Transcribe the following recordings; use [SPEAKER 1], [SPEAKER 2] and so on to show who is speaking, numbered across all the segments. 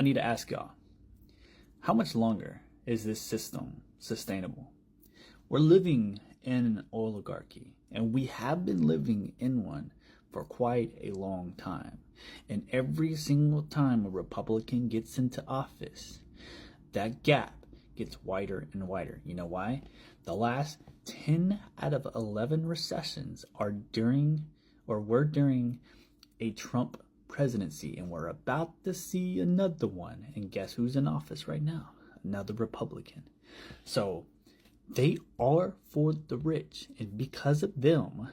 [SPEAKER 1] need to ask y'all, how much longer is this system sustainable? We're living in an oligarchy, and we have been living in one for quite a long time. And every single time a Republican gets into office, that gap gets wider and wider. You know why? The last 10 out of 11 recessions were during a Trump presidency, and we're about to see another one. And guess who's in office right now? Another Republican. So they are for the rich, and because of them,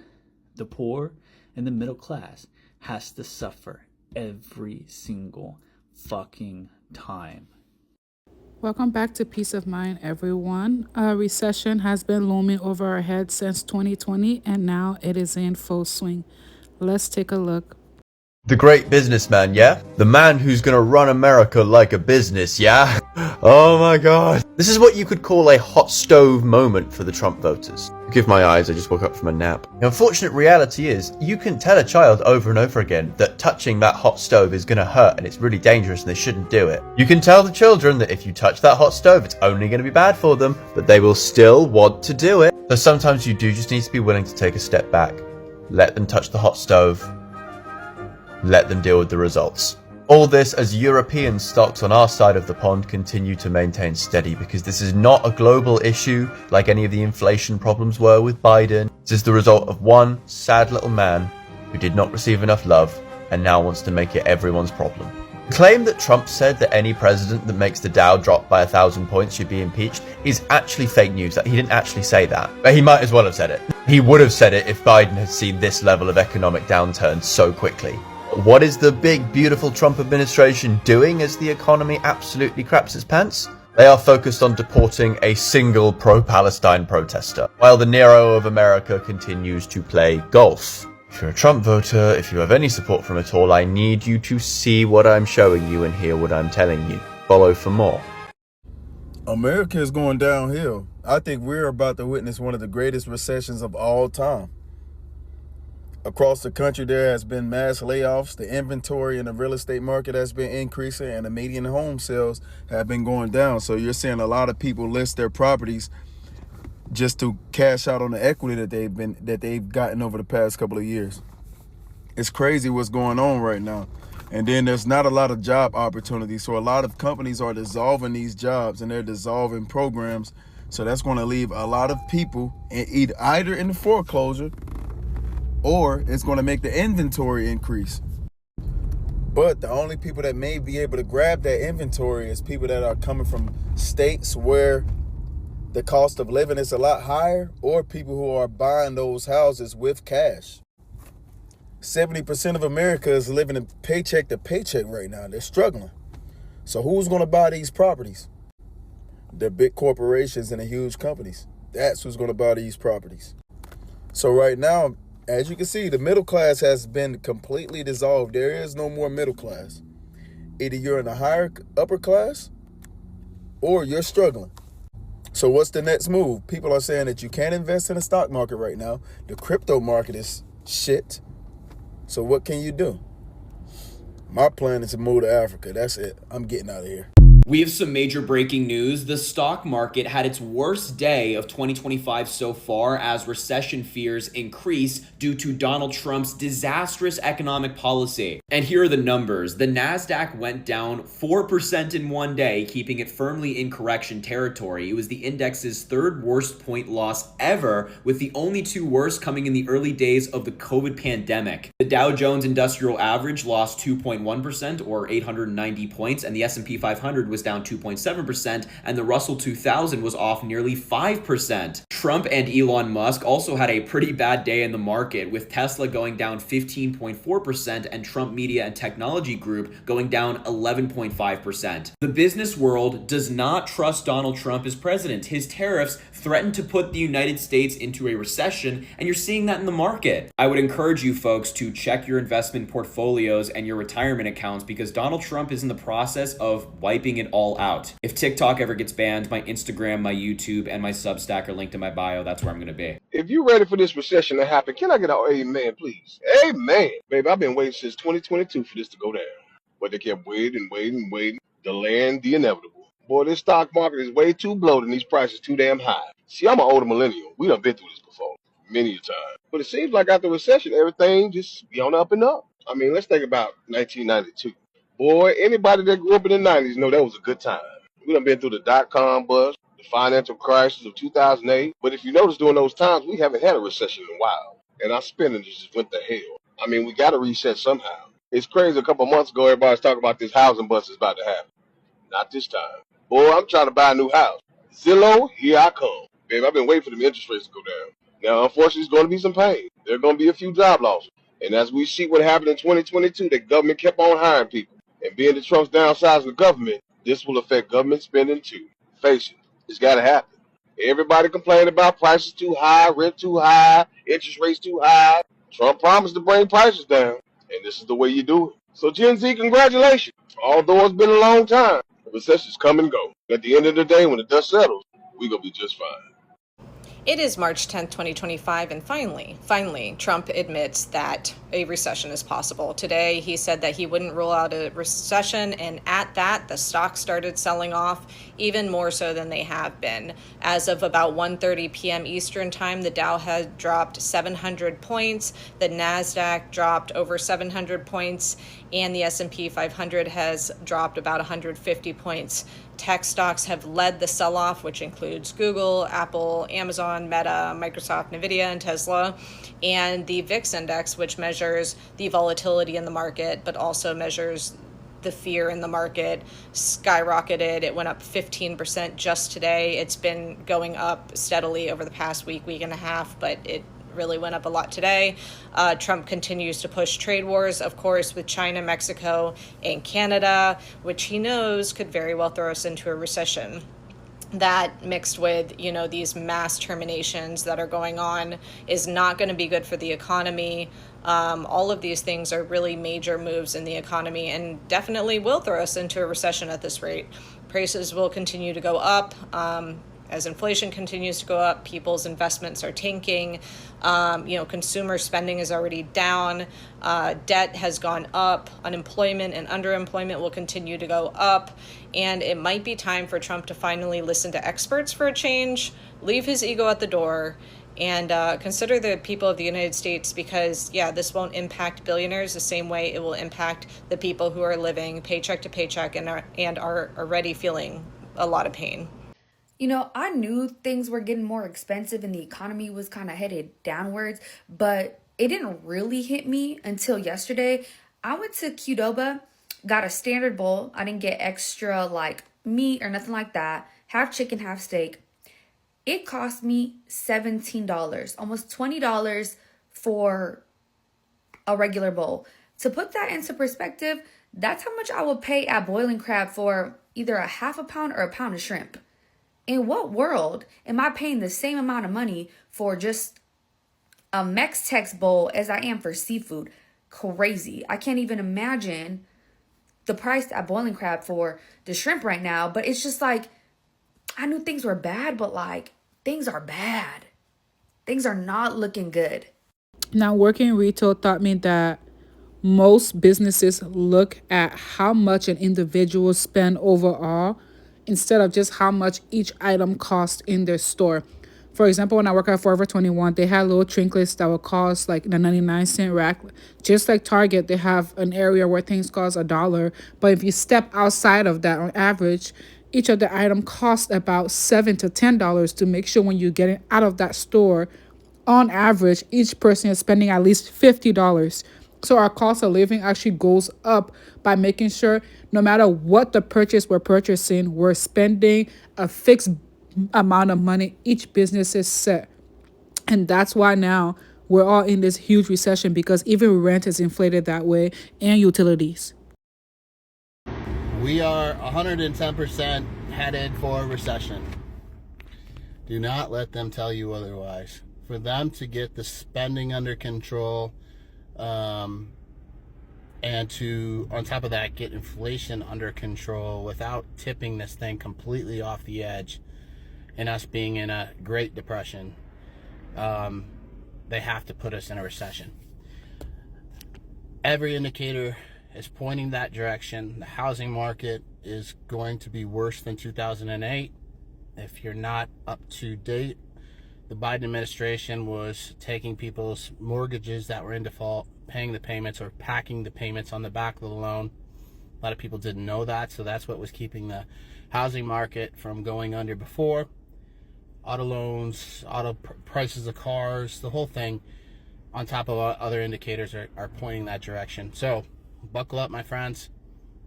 [SPEAKER 1] the poor and the middle class has to suffer every single fucking time.
[SPEAKER 2] Welcome back to Peace of Mind, everyone. A recession has been looming over our heads since 2020, and now it is in full swing. Let's take a look.
[SPEAKER 3] The great businessman, yeah? The man who's gonna run America like a business, yeah? Oh my god. This is what you could call a hot stove moment for the Trump voters. Forgive my eyes, I just woke up from a nap. The unfortunate reality is, you can tell a child over and over again that touching that hot stove is gonna hurt and it's really dangerous and they shouldn't do it. You can tell the children that if you touch that hot stove, it's only gonna be bad for them, but they will still want to do it. So sometimes you do just need to be willing to take a step back. Let them touch the hot stove. Let them deal with the results. All this as European stocks on our side of the pond continue to maintain steady, because this is not a global issue like any of the inflation problems were with Biden. This is the result of one sad little man who did not receive enough love and now wants to make it everyone's problem. The claim that Trump said that any president that makes the Dow drop by 1,000 points should be impeached is actually fake news. He didn't actually say that, but he might as well have said it. He would have said it if Biden had seen this level of economic downturn so quickly. What is the big, beautiful Trump administration doing as the economy absolutely craps its pants? They are focused on deporting a single pro-Palestine protester, while the Nero of America continues to play golf. If you're a Trump voter, if you have any support from it all, I need you to see what I'm showing you and hear what I'm telling you. Follow for more.
[SPEAKER 4] America is going downhill. I think we're about to witness one of the greatest recessions of all time. Across the country, there has been mass layoffs. The inventory in the real estate market has been increasing, and the median home sales have been going down. So you're seeing a lot of people list their properties just to cash out on the equity that they've gotten over the past couple of years. It's crazy what's going on right now. And then there's not a lot of job opportunities. So a lot of companies are dissolving these jobs, and they're dissolving programs. So that's going to leave a lot of people either in the foreclosure, or it's going to make the inventory increase. But the only people that may be able to grab that inventory is people that are coming from states where the cost of living is a lot higher, or people who are buying those houses with cash. 70% of America is living in paycheck to paycheck right now. They're struggling. So who's going to buy these properties? The big corporations and the huge companies. That's who's going to buy these properties. So right now, as you can see, the middle class has been completely dissolved. There is no more middle class. Either you're in the upper class or you're struggling. So what's the next move? People are saying that you can't invest in the stock market right now. The crypto market is shit. So what can you do? My plan is to move to Africa. That's it. I'm getting out of here.
[SPEAKER 5] We have some major breaking news. The stock market had its worst day of 2025 so far as recession fears increase due to Donald Trump's disastrous economic policy. And here are the numbers. The NASDAQ went down 4% in one day, keeping it firmly in correction territory. It was the index's third worst point loss ever, with the only two worst coming in the early days of the COVID pandemic. The Dow Jones Industrial Average lost 2.1% or 890 points, and the S&P 500 was down 2.7%, and the Russell 2000 was off nearly 5%. Trump and Elon Musk also had a pretty bad day in the market, with Tesla going down 15.4% and Trump Media and Technology Group going down 11.5%. The business world does not trust Donald Trump as president. His tariffs threatened to put the United States into a recession, and you're seeing that in the market. I would encourage you folks to check your investment portfolios and your retirement accounts, because Donald Trump is in the process of wiping it all out. If TikTok ever gets banned, my Instagram, my YouTube, and my Substack are linked in my bio. That's where I'm going to be.
[SPEAKER 6] If you're ready for this recession to happen, can I get an amen, please? Amen. Baby, I've been waiting since 2022 for this to go down. But they kept waiting. delaying the inevitable. Boy, this stock market is way too bloated and these prices too damn high. See, I'm an older millennial. We done been through this before, many a time. But it seems like after recession, everything just be on the up and up. I mean, let's think about 1992. Boy, anybody that grew up in the 90s know that was a good time. We done been through the dot-com bust, the financial crisis of 2008. But if you notice during those times, we haven't had a recession in a while. And our spending just went to hell. I mean, we got to reset somehow. It's crazy. A couple months ago, everybody's talking about this housing bust is about to happen. Not this time. Boy, I'm trying to buy a new house. Zillow, here I come. Babe, I've been waiting for them interest rates to go down. Now, unfortunately, it's going to be some pain. There are going to be a few job losses. And as we see what happened in 2022, the government kept on hiring people. And being that Trump's downsizing the government, this will affect government spending too. Face it, it's got to happen. Everybody complaining about prices too high, rent too high, interest rates too high. Trump promised to bring prices down, and this is the way you do it. So Gen Z, congratulations. Although it's been a long time, the recessions come and go. At the end of the day, when the dust settles, we're going to be just fine.
[SPEAKER 7] It is March 10th, 2025, and finally, Trump admits that a recession is possible. Today, he said that he wouldn't rule out a recession, and at that, the stocks started selling off even more so than they have been. As of about 1:30 p.m. Eastern Time, the Dow had dropped 700 points, the NASDAQ dropped over 700 points, and the S&P 500 has dropped about 150 points. Tech stocks have led the sell-off, which includes Google, Apple, Amazon, Meta, Microsoft, Nvidia, and Tesla. And the VIX index, which measures the volatility in the market, but also measures the fear in the market, skyrocketed. It went up 15% just today. It's been going up steadily over the past week and a half, but it really went up a lot today. Trump continues to push trade wars, of course, with China, Mexico, and Canada, which he knows could very well throw us into a recession. That mixed with, these mass terminations that are going on is not going to be good for the economy. All of these things are really major moves in the economy and definitely will throw us into a recession at this rate. Prices will continue to go up. As inflation continues to go up, people's investments are tanking. Consumer spending is already down. Debt has gone up. Unemployment and underemployment will continue to go up. And it might be time for Trump to finally listen to experts for a change, leave his ego at the door, and consider the people of the United States because, this won't impact billionaires the same way it will impact the people who are living paycheck to paycheck and are already feeling a lot of pain.
[SPEAKER 8] I knew things were getting more expensive and the economy was kind of headed downwards, but it didn't really hit me until yesterday. I went to Qdoba, got a standard bowl. I didn't get extra meat or nothing like that. Half chicken, half steak. It cost me $17, almost $20 for a regular bowl. To put that into perspective, that's how much I would pay at Boiling Crab for either a half a pound or a pound of shrimp. In what world am I paying the same amount of money for just a Mex-Tex bowl as I am for seafood? Crazy. I can't even imagine the price at Boiling Crab for the shrimp right now. But it's just I knew things were bad, but things are bad. Things are not looking good.
[SPEAKER 2] Now, working in retail taught me that most businesses look at how much an individual spend overall instead of just how much each item costs in their store. For example, when I work at Forever 21, they had little trinkets that would cost the 99-cent rack. Just like Target, they have an area where things cost $1. But if you step outside of that, on average, each of the item costs about $7 to $10 to make sure when you get it out of that store, on average, each person is spending at least $50. So our cost of living actually goes up by making sure no matter what the purchase we're purchasing, we're spending a fixed amount of money. Each business is set. And that's why now we're all in this huge recession because even rent is inflated that way and utilities.
[SPEAKER 9] We are 110% headed for a recession. Do not let them tell you otherwise. For them to get the spending under control, and to, on top of that, get inflation under control without tipping this thing completely off the edge and us being in a Great Depression, they have to put us in a recession. Every indicator is pointing that direction. The housing market is going to be worse than 2008. If you're not up to date, the Biden administration was taking people's mortgages that were in default, paying the payments or packing the payments on the back of the loan. A lot of people didn't know that, so that's what was keeping the housing market from going under before. Auto loans, prices of cars, the whole thing, on top of other indicators, are pointing that direction. So buckle up, my friends.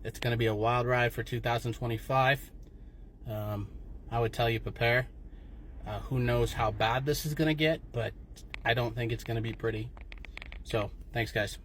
[SPEAKER 9] It's going to be a wild ride for 2025. I would tell you prepare. Who knows how bad this is going to get, but I don't think it's going to be pretty. So thanks, guys.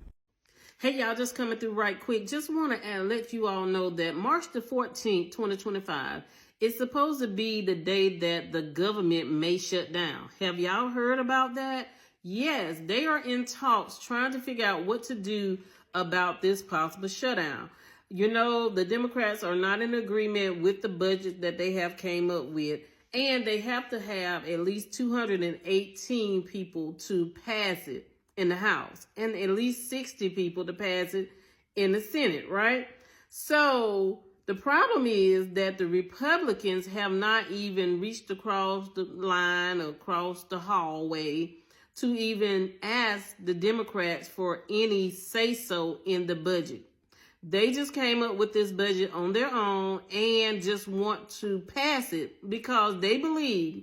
[SPEAKER 10] Hey, y'all, just coming through right quick. Just want to let you all know that March the 14th, 2025 is supposed to be the day that the government may shut down. Have y'all heard about that? Yes, they are in talks trying to figure out what to do about this possible shutdown. You know, the Democrats are not in agreement with the budget that they have came up with, and they have to have at least 218 people to pass it in the House and at least 60 people to pass it in the Senate, right? So the problem is that the Republicans have not even reached across the line or across the hallway to even ask the Democrats for any say-so in the budget. They just came up with this budget on their own and just want to pass it because they believe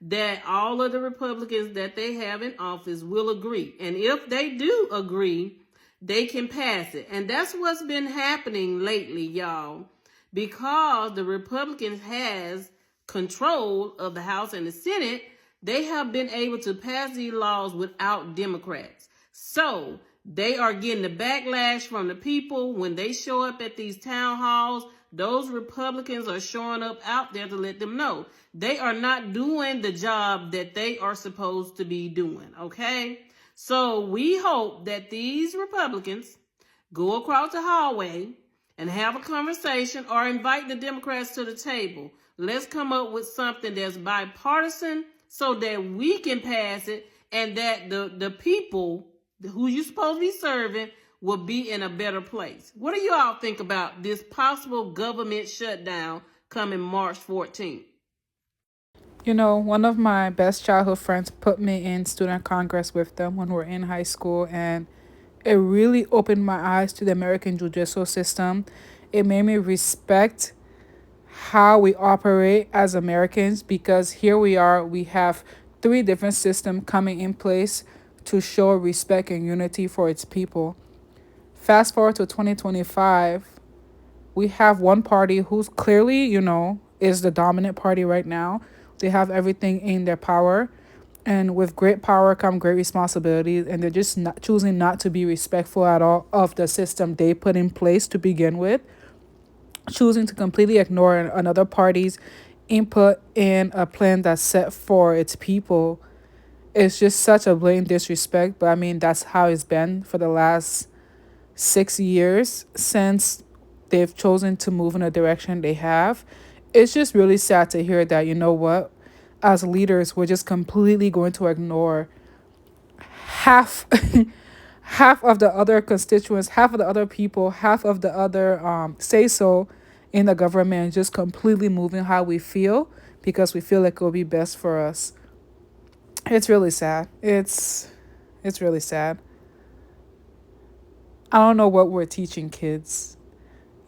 [SPEAKER 10] that all of the Republicans that they have in office will agree. And if they do agree, they can pass it. And that's what's been happening lately, y'all, because the Republicans has control of the House and the Senate. They have been able to pass these laws without Democrats. So they are getting the backlash from the people when they show up at these town halls. Those Republicans are showing up out there to let them know they are not doing the job that they are supposed to be doing, okay? So we hope that these Republicans go across the hallway and have a conversation or invite the Democrats to the table. Let's come up with something that's bipartisan so that we can pass it and that the people who you're supposed to be serving will be in a better place. What do you all think about this possible government shutdown coming March 14th?
[SPEAKER 2] You know, one of my best childhood friends put me in student congress with them when we were in high school, and it really opened my eyes to the American judicial system. It made me respect how we operate as Americans, because here we have three different systems coming in place to show respect and unity for its people. Fast forward to 2025, we have one party who's clearly, is the dominant party right now. They have everything in their power, and with great power come great responsibilities, and they're just not choosing not to be respectful at all of the system they put in place to begin with, choosing to completely ignore another party's input in a plan that's set for its people. It's just such a blatant disrespect, but I mean, that's how it's been for the last 6 years since they've chosen to move in a direction they have. It's just really sad to hear that, as leaders, we're just completely going to ignore half half of the other constituents, half of the other people, half of the other say so in the government, just completely moving how we feel because we feel like it will be best for us. It's really sad. It's really sad. I don't know what we're teaching kids.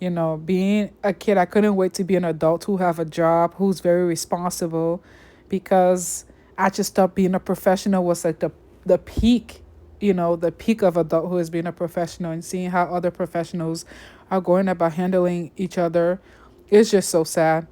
[SPEAKER 2] Being a kid, I couldn't wait to be an adult who have a job, who's very responsible, because I just thought being a professional was like the peak, the peak of adulthood is being a professional, and seeing how other professionals are going about handling each other is just so sad.